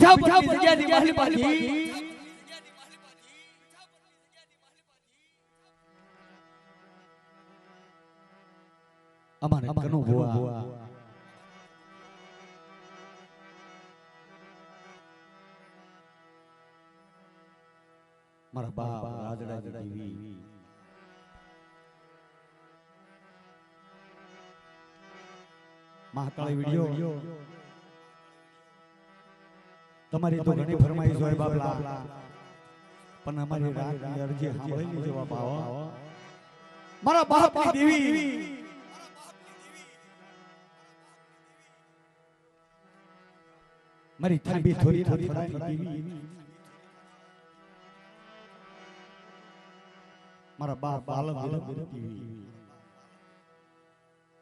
મીઠા પરની જગ્યાની માલી પાછી અમારે કનો ભુવા મારા બાપ રાજડાની દેવી મહાકાળી વિડિયો તમારી તો ઘણી ફરમાઈશ હોય બાબલા પણ અમારી રાતની અરજી સાંભળી જવાબ આવો મારા બાપની દેવી મારી થાબી થોડી થોડી દેવી મારા બાપ બાલમ દેવી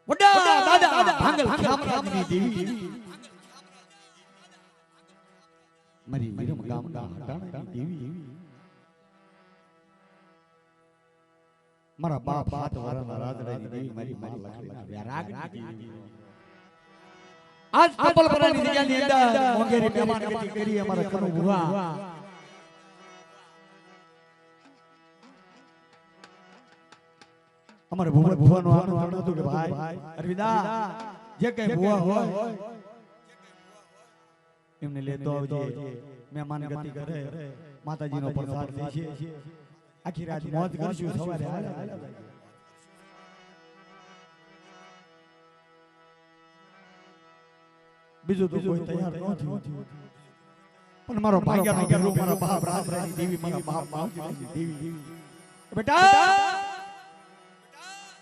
વડા દાદા ભાંગલ ખામરાની દેવી મારી વિરમ ગામના હટાણાની દેવી મારા બાપ હાથ વાળાના રાજડાની દેવી મારી લખી રાગની દેવી આજ કપલપરાની જગ્યાની અંદર મોંઘેરી મહેમાન ગતિ કરી અમારા કનો ભુવા અમારે ભુવાનો આનંદ હતો કે ભાઈ અરવિંદા જે કઈ ભુવા હોય એમને લેતો આવજે મહેમાન ગતિ કરે માતાજીનો પ્રસાદ દેશે આખી રાત મોજ કરશું સવારે બીજું તો કોઈ તૈયાર ન થયું પણ મારો ભાગ્યનો ઘેરો મારા બાપ રાજરાની દેવી મારા બાપ બાવજીની દેવી બેટા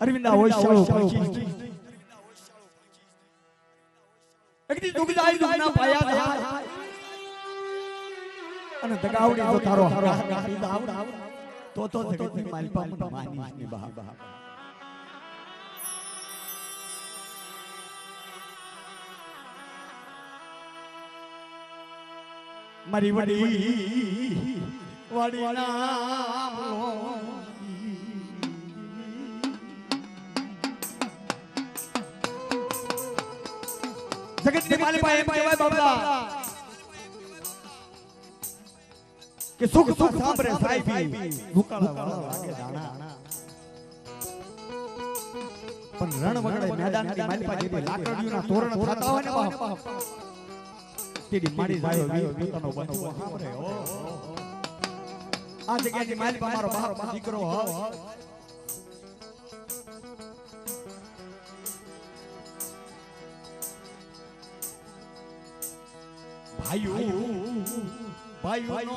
અરવિંદા હોય શાળો પહોંચી એકદી દુગદાઈ દુગના પાયા થાય અને દગાવડી તો તારો હરા હરા તો જગતની માલપા મન માનીશ ને બા મારી વડી ના જગતની માલિકા એમ કહેવાય બાબલા કે સુખ સુખ સાંભળે સાહેબી ભૂકાળા વાળા લાગે દાણા પણ રણ વગડે મેદાનની માલિકા જેવી લાકડીઓના તોરણ થતા હોય ને બાપ તેડી માડી જાય વીર પોતાનો બંધુ સાંભળે ઓ આ જગ્યાની માલિકા મારો બાપ દીકરો હો ભાઈઓ ભાઈઓ નો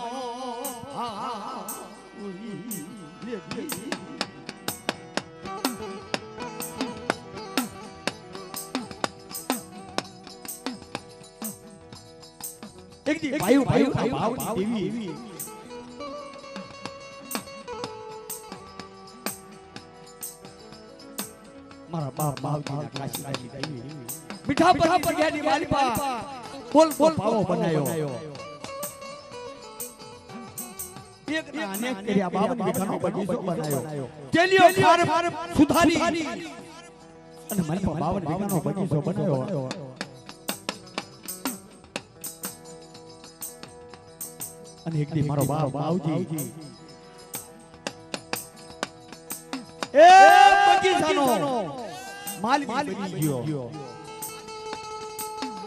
એક દી ભાઈઓ ભાઈઓ ભાવની દેવી મારા બાપ બાવજીના કાશીની દેવી મીઠા પર ગયાની માલિકા બોલ બોલ પાવો બનાયો એક ના અનેક કર્યા 52 વીઘાનો બગીચો બનાયો તેલિયો ફાર્મ સુધારી અને માલિકા 52 વીઘાનો બગીચો બનાયો અને એક દી મારો બાપ બાવજી એ બગીચાનો માલિક બની ગયો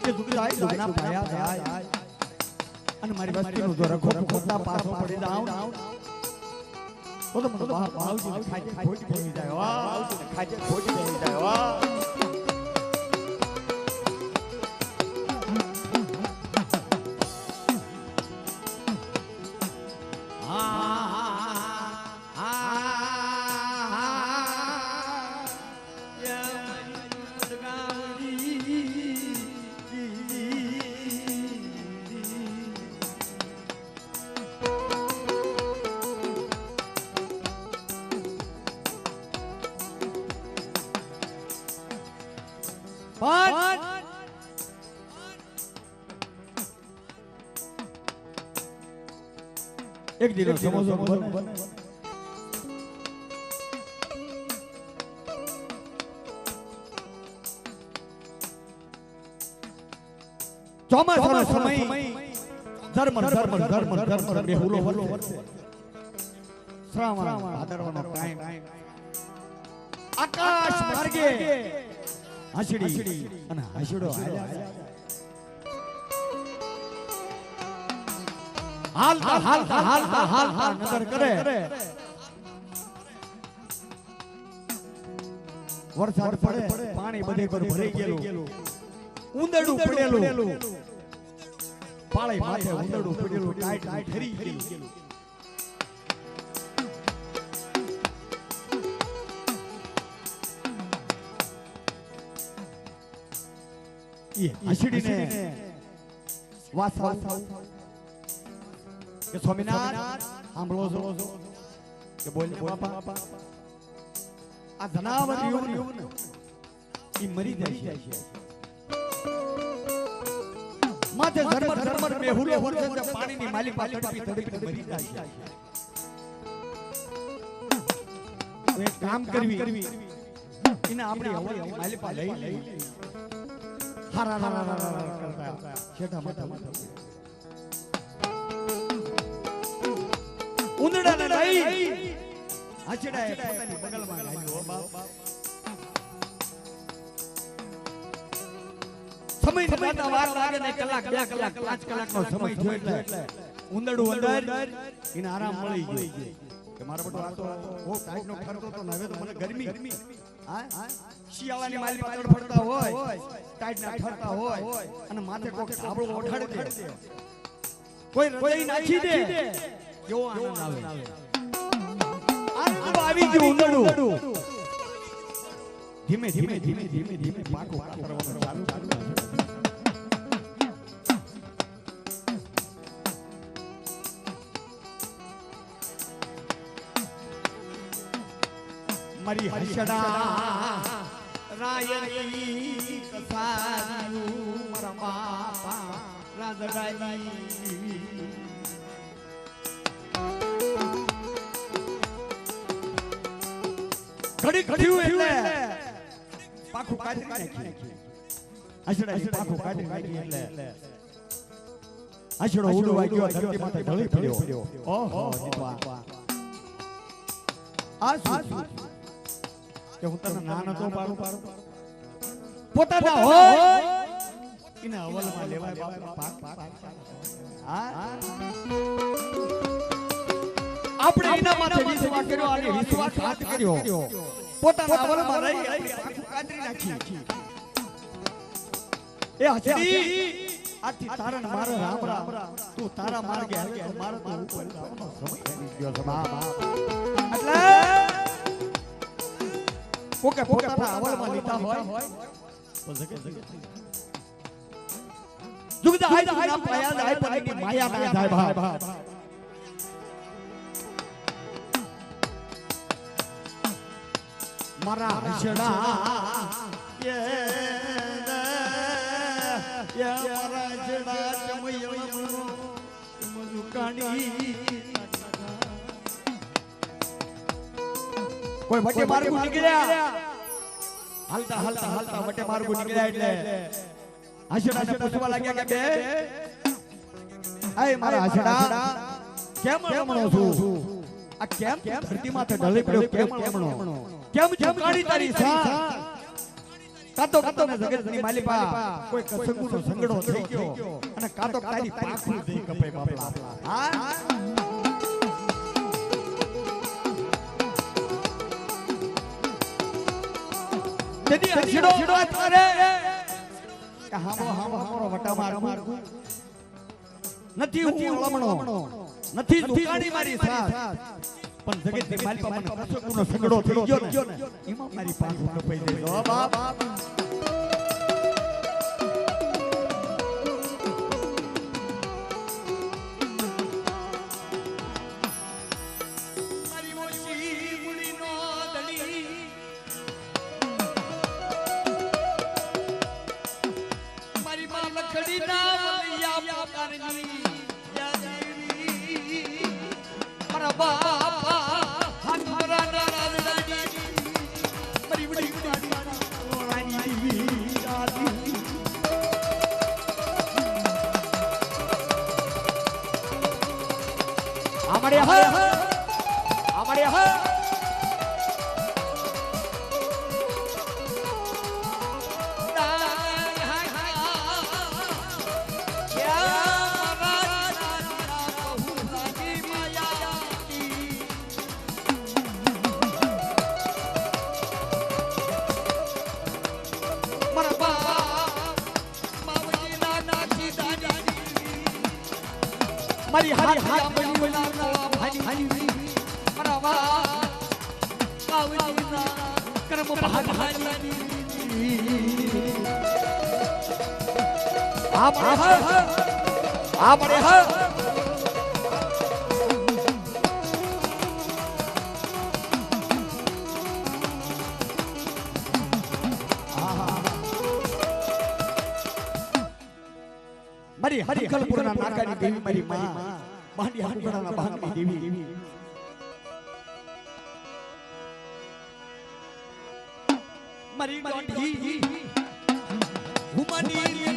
કે દુગદાઈ દુગના પાયા જાય અને મારી વસ્તીનો જો રખો ખોટા પાસો પડી જાવ તો મને બાવજી ખાજે ખોટી થઈ જાય વાહ ખાજે ખોટી થઈ જાય વાહ એક દિનો સમોસો બને ચોમાસાનો સમય ધર્મ બેહુલો વરસે શ્રાવણ ભાદરવાનો ટાઈમ આકાશ માર્ગે હાસડી અને હાસડો હાલતા નજર કરે વરસાદ પડે પાણી બધે પર ભરાઈ ગયેલું ઉંદરડું પડેલું પાળે માથે ઉંદરડું પડેલું ટાઈટ ઠરી ગયેલું એ હાસડીને વાસા કે સ્વામિનાથ સાંભળો છો કે બોલ બાપા આ ધનાવર યુવન ઈ મરી જાય છે માથે ધર્મ બેહુલો વરસે છે પાણીની માલી પાસે તડપી મરી જાય છે એક કામ કરવી એને આપણે હવલની માલી પાસે લઈ હારા કરતા છેટા માથા ઉંદડાને લઈ હાચડાએ પોતાની બગલમાં ગાલ્યો બાપ સમય થતા વાર લાગે ને કલાક 2 કલાક 5 કલાકનો સમય થયો એટલે ઉંદડું અંદર એને આરામ મળી ગયો કે મારા બટો આ તો બહુ ટાઈટનો ફરતો તો હવે તો મને ગરમી હા શિયાળાની માલી પાછળ ફરતા હોય ટાઈટના ફરતા હોય અને માથે કોક ધાબળો ઓઢાડી દે કોઈ રજાઈ નાખી દે કેવો આનંદ આવે આ આવી ગયું ઉંદડું ધીમે પાકો કાતરવાનું ચાલુ મારી હર્ષડા રાયની કસાયું મારા બાપા રાજડાઈ ઘડી એટલે પાખું કાઢી નાખી હર્ષડા પાખું કાઢી નાખી એટલે હર્ષડો ઉડવા ગયો ધરતી માથે ઢળી પડ્યો ઓહો જીતવા આ શું કે હું તને ના નતો પાડું પોતાના હોય ઇને અવલમાં લેવાય બાપા આપણે એના માથે વિશ્વાસ કર્યો અને વિશ્વાસઘાત કર્યો પોતાના અવલમાં રહી કાઢી નાખી એ હસડી આથી તારણ મારે રામ તું તારા માર્ગે હાલે તો મારે તો ઉપર જવાનો સમય આવી ગયો છે બાપ એટલે પોકે પોતાના અવલમાં લીધા હોય તો જગે જુગદા હાય ના પાયા જાય પણ માયા ના જાય બાપ મારા હર્ષડા મારા હર્ષડા ચમયમનો મજુકાણી કોઈ વટે માર્ગુ નીકળ્યા હાલતા વટે માર્ગુ નીકળ્યા એટલે હર્ષડા પૂછવા લાગ્યા કે બે આય મારા હર્ષડા કેમ રમણો છું આ કેમ ધરતી માથે ઢળી પડ્યો કેમ રમણો કેમ ઝુકાડી તારી સા કાતો ને જગતની માલિપા કોઈ કસંગુનો સંગડો થઈ ગયો અને કાતો તારી પાખું દઈ કપે બાપલા હા તેદી હર્ષડો વાત કરે કે હામો વટા મારગુ નથી હું લમણો નથી ઝુકાડી મારી સા પણ જગતની માલિપા મને કસંગુનો સંગડો થઈ ગયો ને એમાં મારી પાખું કપાઈ દેજો બાપ આ બળીના ભાઈ મારા વા કાવજીના કર્મ ભાગની આ પડે હ મારી હરિકલપુરના નાકાની દેવી મારી માં માંડી હાકડાના ભાગની દેવી મારી ગોઠી હુમાની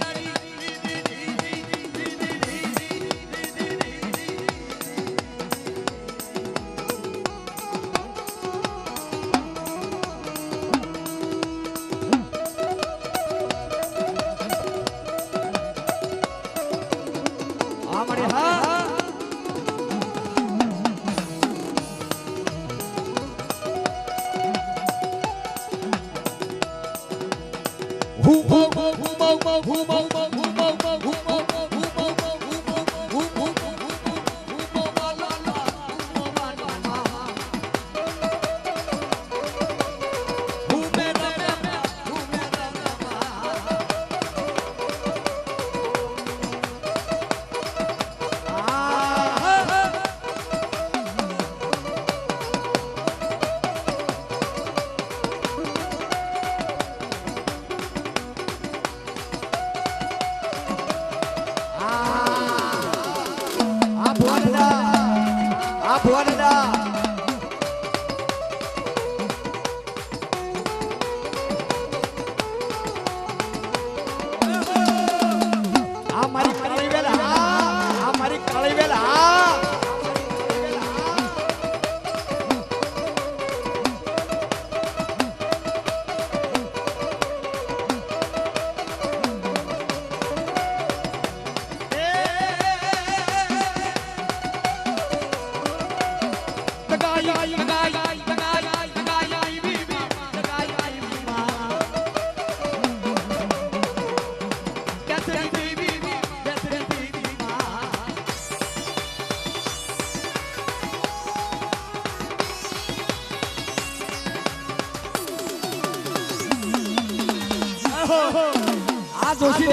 આ જોશી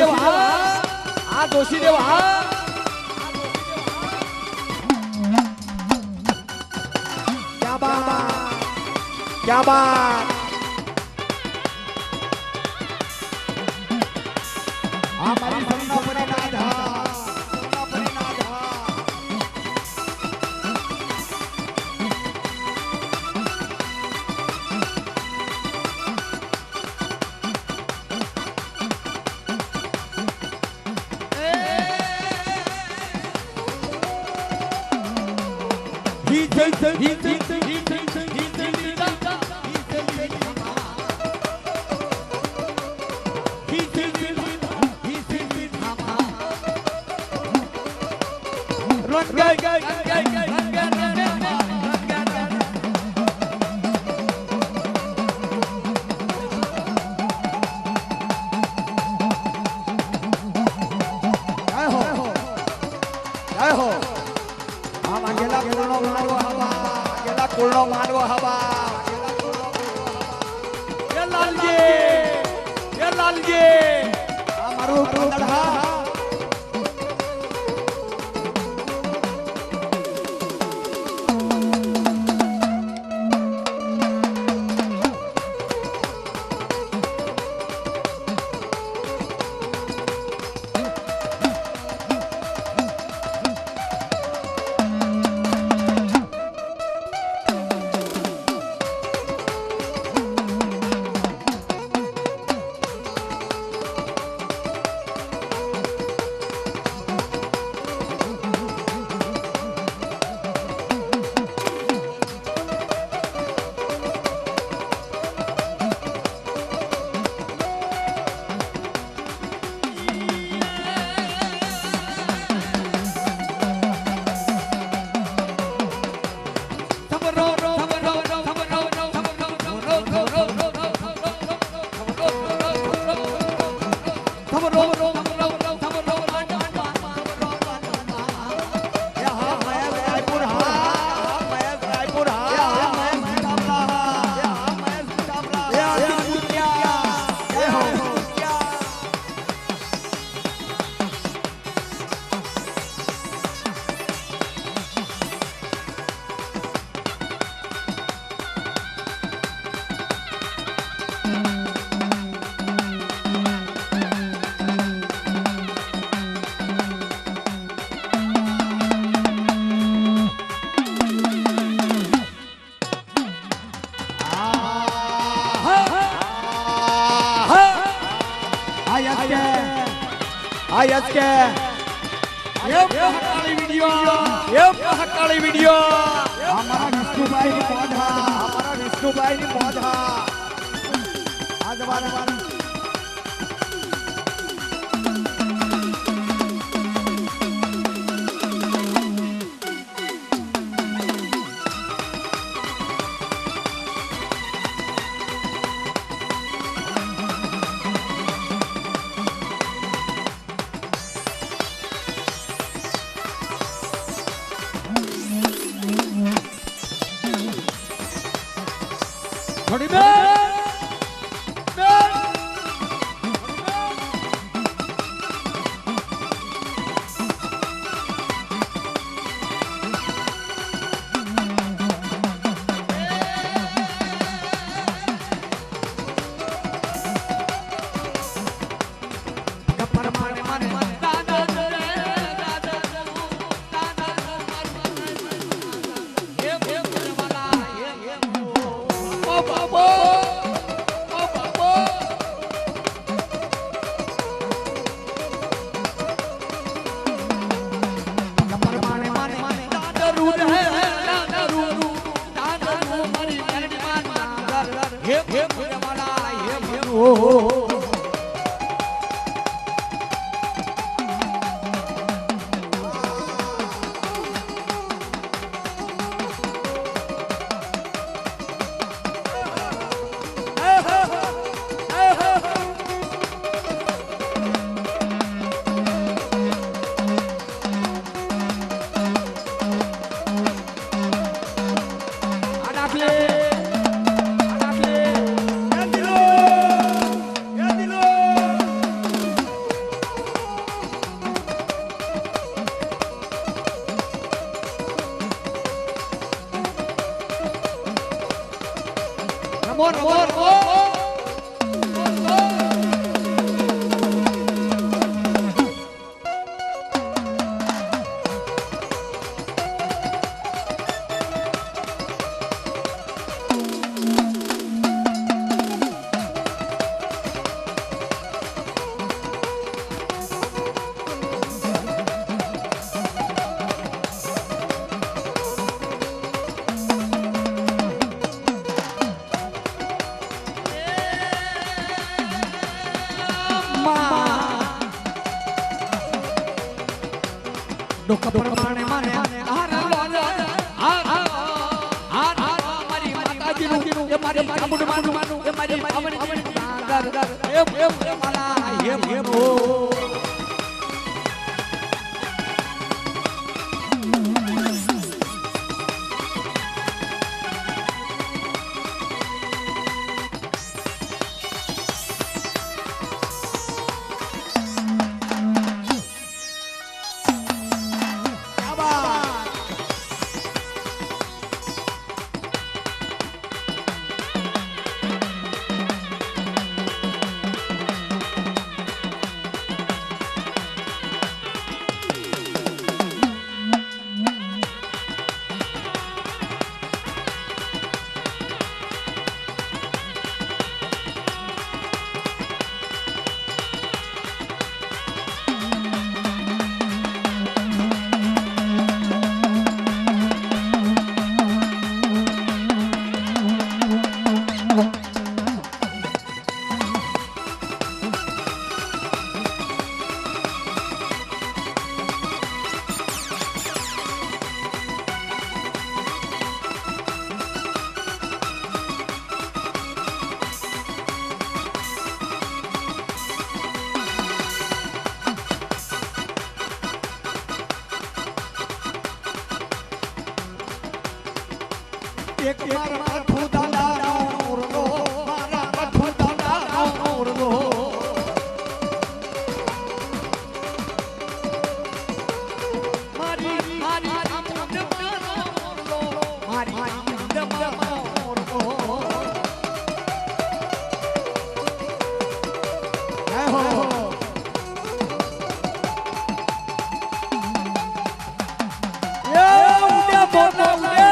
દેવ क्या बात हमारी सपना पर नाधा પૂર્ણો માનવો હવા એ લાલજી આ મારું ટોળા આયસ કે હકાળી વિડિયો અમારા વિષ્ણુભાઈ ની મોજ હા આ જવાના થોડી બે ડોકા પ્રમાણે માને મારી માતાજીનું એ મારી માનું એ મારી માવડી એ માલા એ એક મારા ખુદાના ઓરલો મારા ખુદાના ઓરલો મારી મારી આમુદના ઓરલો મારી આમુદના ઓરલો હે હો એ ઉડે બોલો ઉડે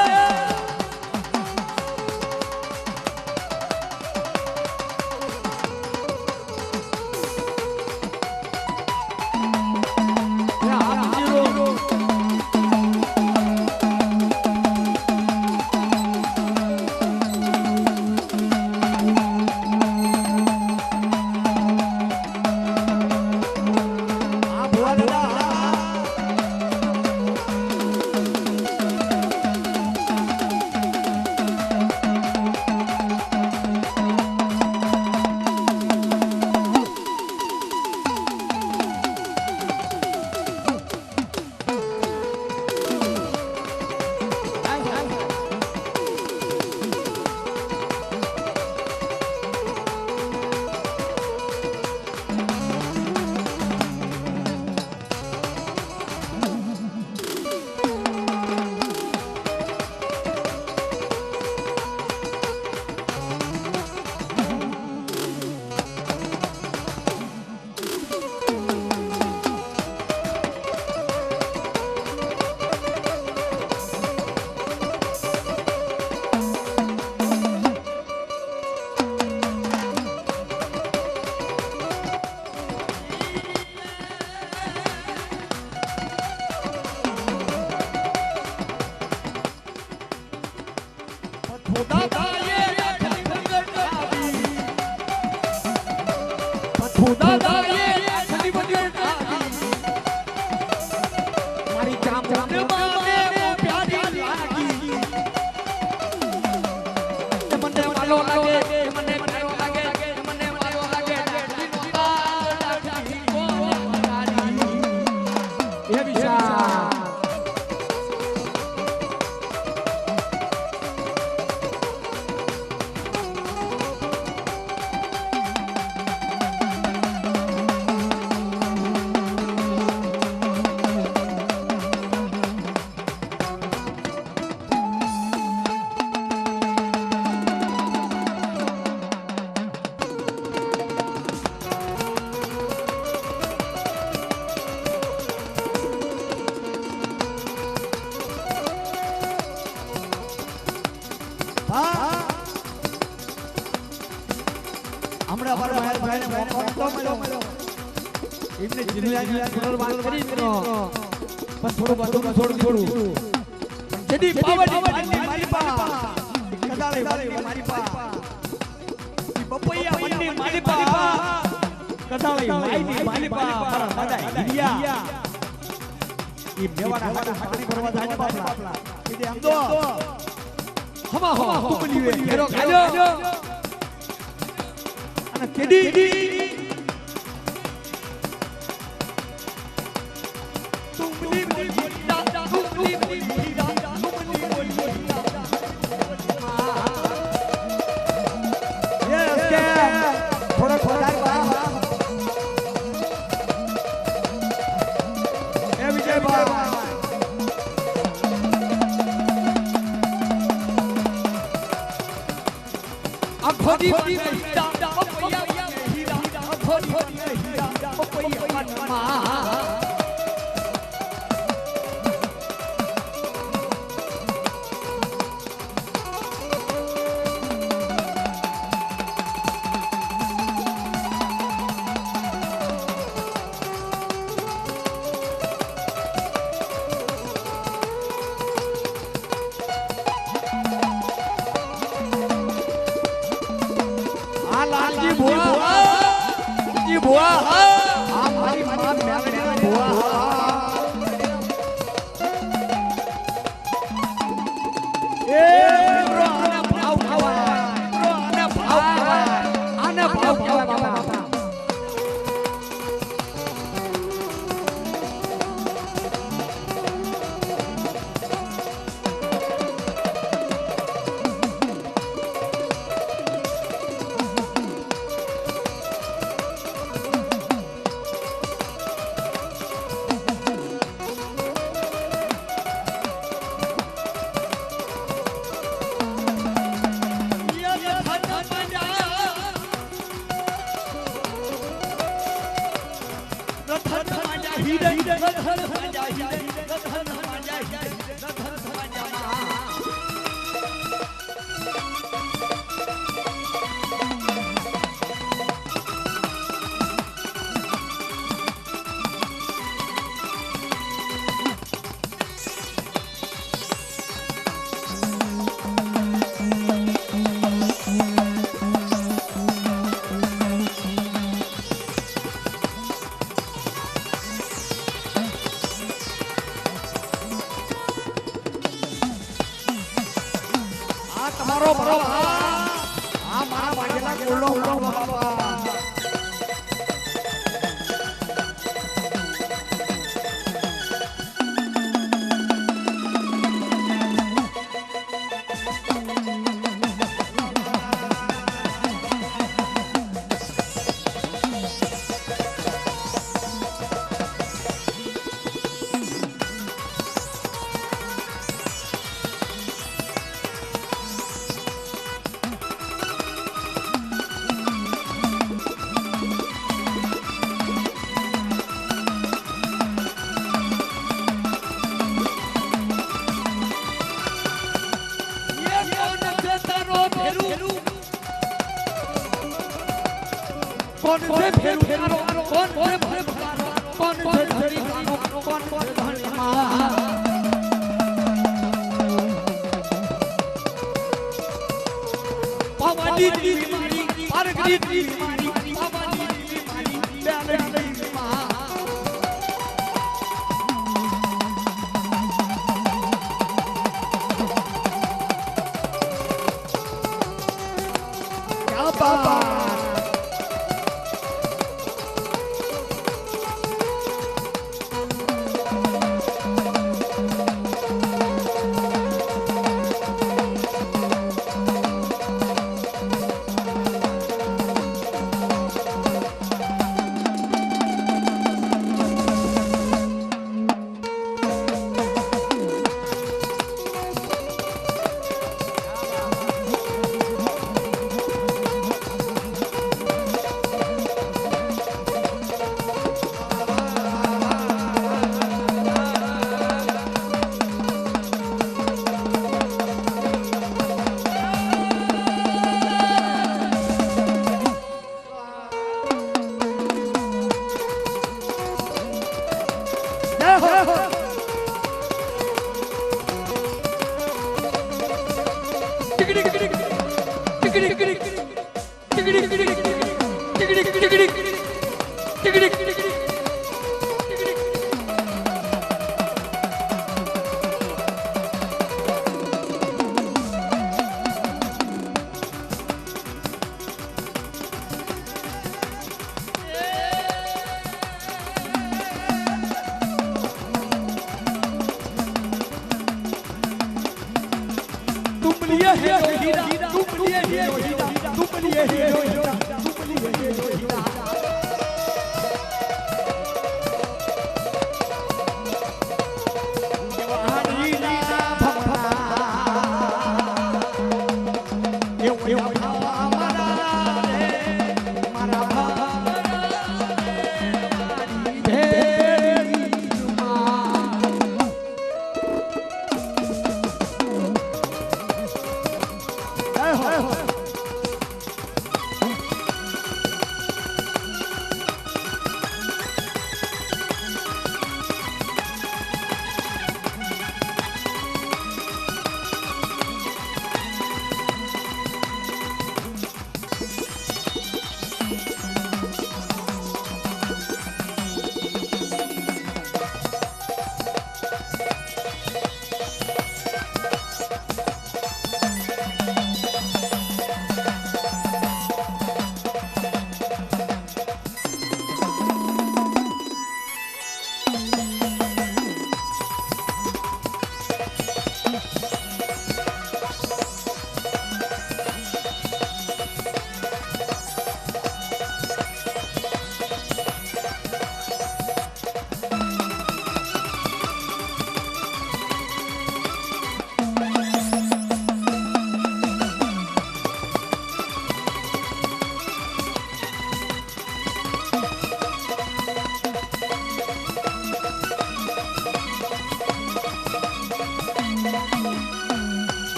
હમણાં અમારા ભાઈને મોકો નતો મળ્યો એમને જિલ્લાની પુનર્વાસ કરી મિત્રો પણ થોડું જેડી પાવડી મારી પા કદાળે વાળી મારી પા બપૈયા મન્ની મારી પા કદાળે વાળી મારી પા મારા દાદા હિરિયા ઈ મેવાડા પાણી ભરવા જાય બાપલા કીધે આમ તો હવા તુમલી વે ઘેરો ખાજો અને કેડી તુમલી બોલી તુમલી બોલી યસ કે થોડો વધારે બા એ વિજય બા ખોદી હીરા પપૈયા હીરા ખોદી હીરા પપૈયા મનમાં પાવાની મારી પારગની મારી પાવાની મારી બેલની માં ક્યા બાબા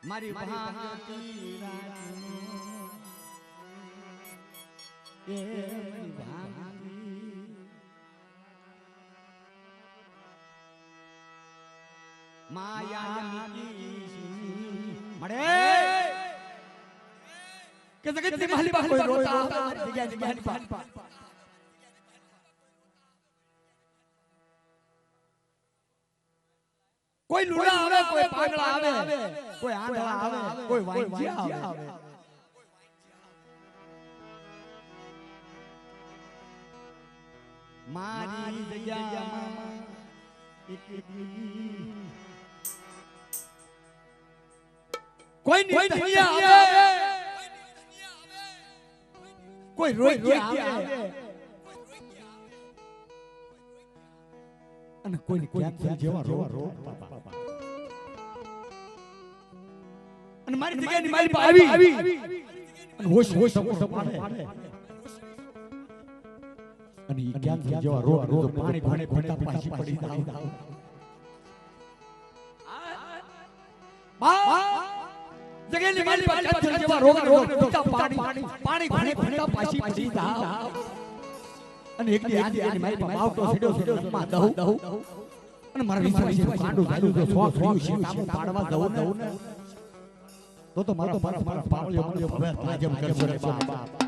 મારી ભાંગતી રાખો એ મારી ભાંગતી માયા મળે કે જગતની માલિકા કોઈ રોતા જગ્યા જગ્યાની પા કોઈ લુલા આવે કોઈ પાગલા આવે કોઈ આંધળા આવે કોઈ વાંજિયા આવે મારી જગ્યામાં એક કોઈ નહીં આવે કોઈ રોઈ આવે અને કોઈ ક્યાં જેવા રો અને મારી જગ્યાની મારી પાસે આવી અને હોશ પાડે અને ઈ ક્યાં જેવા રો તો પાણી ભોંટા પાછી પડી જાવ જગ્યાની મારી પાસે જેવા રો પાણી ભોંટા પાછી પડી જાવ અને એકલી આજી એની મારી પાસે આવતો સીડો માં દહુ અને મારા વિશ્વાસ છે કાંડું ચાલ્યું તો સો થયું છે કામ પાડવા દઉં ને તો મારા પાવળિયો હવે તાજમ કરશે રે બાપ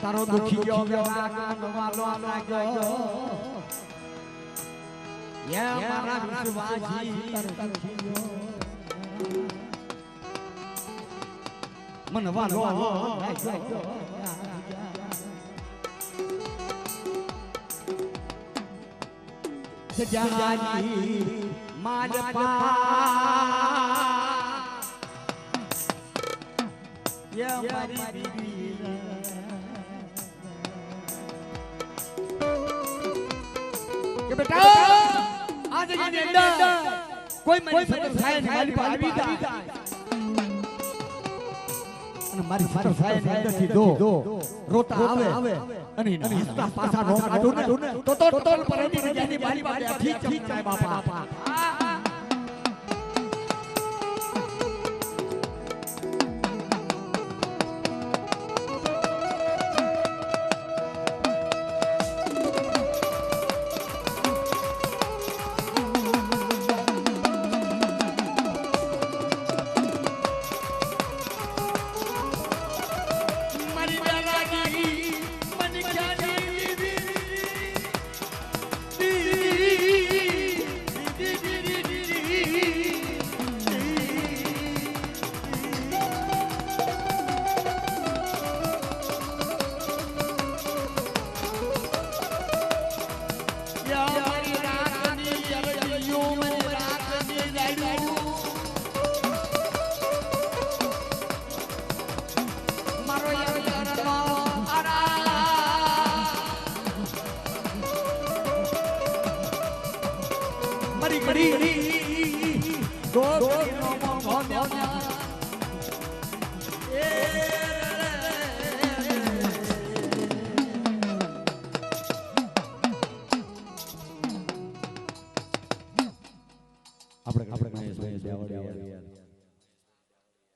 તારો દુખી ગયો વાલો લાગ્યો યા મારા વિશ્વાસી તારો દુખી ગયો મન વાલો લાગ્યો સજાની માલપા યા મારી બીબી કે બેટા આ જગ્યાની અંદર કોઈ મને સતર થાય ને મારી પાસે આવી જાય અને મારી સતર થાય ને અંદરથી દો રોતા આવે અને હસતા પાછા નો કાઢું ને તો પરથી જગ્યાની મારી પાસે ઠીક જાય બાપા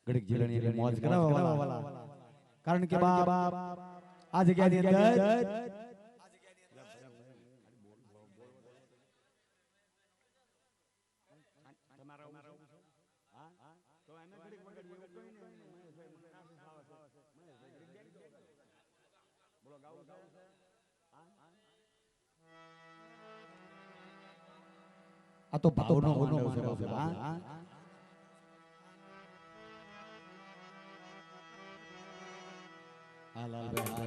ઘડીક જીલણી એટલે મોજ કરાવવા વાળા કારણ કે બાપ આ જગ્યાની અંદર આ તો ભાવનો છે હા લાલભાઈ